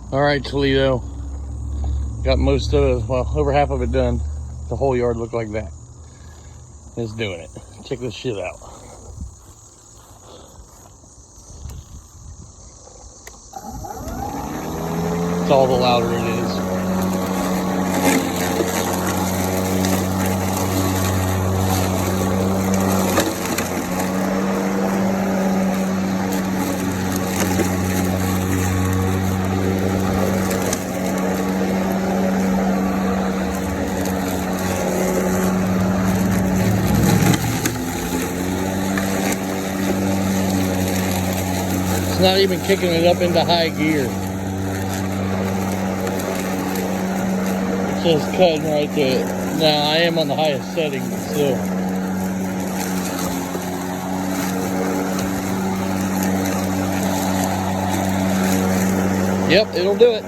All right, Toledo. Got most of it, well, over half of it done. The whole yard looked like that. It's doing it. Check this shit out. It's all the louder it is. It's not even kicking it up into high gear. It's just cutting right through it. Now, I am on the highest setting, but still. Yep, it'll do it.